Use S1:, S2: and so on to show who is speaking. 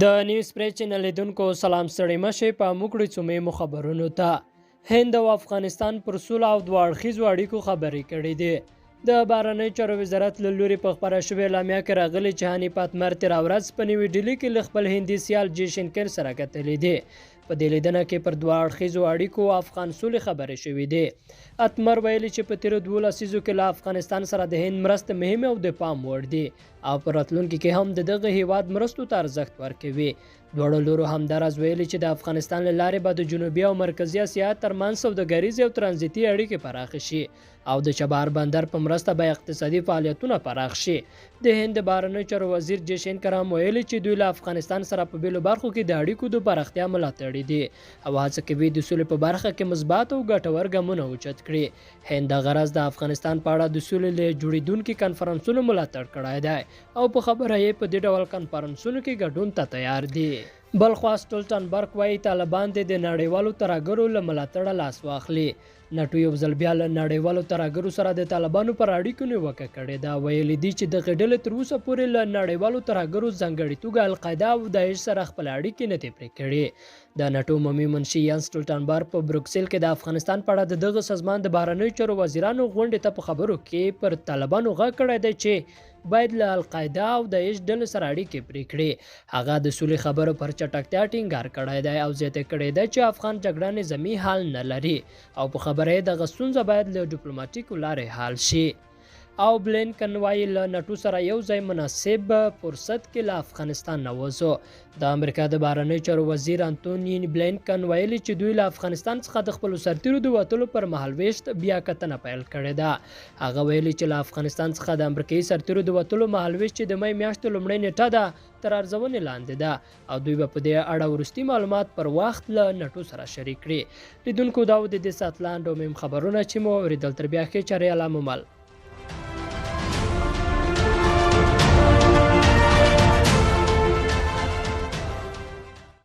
S1: د نیوز پری چینل لیدونکو سلام ستړي مشه په موکړی څومې مو خبرونو ته هند او افغانستان پر سوله او دوه اړخیزو اړیکو خبرې کړې دي د بهرنیو چارو وزارت له لوري په خپره شوې اعلامیه کې راغلي چې هاني پاتمر تېره ورځ په نیوي ډیلي کې له خپل هندي سیال جی شنکر سره کتلې دي په دې لیدنه کې پر دوه اړخیزو اړیکو افغان سولې خبرې شوې دي اتمر ویلي چې په تېرو 12 لسیزو کې له افغانستان سره د هند مرسته مهمه او د پام وړ دي او په راتلونکي کې هم د دغه هیواد مرستو ته ارزښت ورکوي دواړو لورو همداراز ویلي چې د افغانستان له لارې به د جنوبي او مرکزي اسیا ترمنځ سوداګریزې او ترانزیتي اړیکې پراخې شي او د چبهار بندر په مرسته به اقتصادي فعالیتونه پراخ شي د هند بهرنیو چارو وزیر جی شنکر هم ویلي چې دوی له افغانستان سره په بیلو برخو کې د اړیکو د پراختیا ملاتړي دي او هڅه کوي د سولې په برخه کې مثبت او ګټور ګامونه اوچت کړي هند د غرض د افغانستان په اړه د سولې له جوړیدونکو کنفرانسونو ملاتړ کړی دی او په خبره یې په دې ډول کنفرانسونو کې ګډون ته تیار دي بلخوا سټولټنبرګ وایي طالبان د نړیوالو ترهګرو له ملاتړه لاس واخلي نټو یو ځل بیا له نړیوالو ترهګرو سره د طالبانو پر اړیکو نیوکه کړې ده ویلي دي چې دغه ډلې تر اوسه پورې له نړیوالو ترهګرو ځانګړې توګه القاعده او داعش سره خپل اړیکې نه دي پرې کړې د نټو عمومي منشي یان سټولټنبرګ په بروکسل کې د افغانستان په اړه د دغه سازمان د بهرنیو چارو وزیرانو غونډې ته په خبرو کې پر طالبانو غږ کړی دی چې باید له القاعده او داعش ډلې سره اړیکې پرې کړي هغه د سولې خبرو پر چټکتیا ټینګار کړی دی او زیاته کړې ده چې افغان جګړه نظامي حل نه لري او په خبره یې دغه ستونزه باید له ډیپلوماټیکو لارې حل شي او بلینکن وایي له نټو سره یو ځای مناسب فرصت کې له افغانستان نه وځو د امریکا د بهرنیو چارو وزیر انتونی بلینکن ویلي چې دوی له افغانستان څخه د خپلو سرتیرو د وتلو پر مهال ویشت بیا کتنه پیل کړې ده هغه ویلي چې له افغانستان څخه د امریکایي سرتیرو د وتلو مهال ویشت چې د می میاشتې لومړۍ نیټه ده تر ارزونې لاندې ده او دوی به په دې اړه وروستي معلومات پر وخت له نټو سره شریک کړي لیدونکو دا و د دې ساعت لاندې مهم خبرونه چې مو اورېدل تر بیا ښې چارې الله مو مل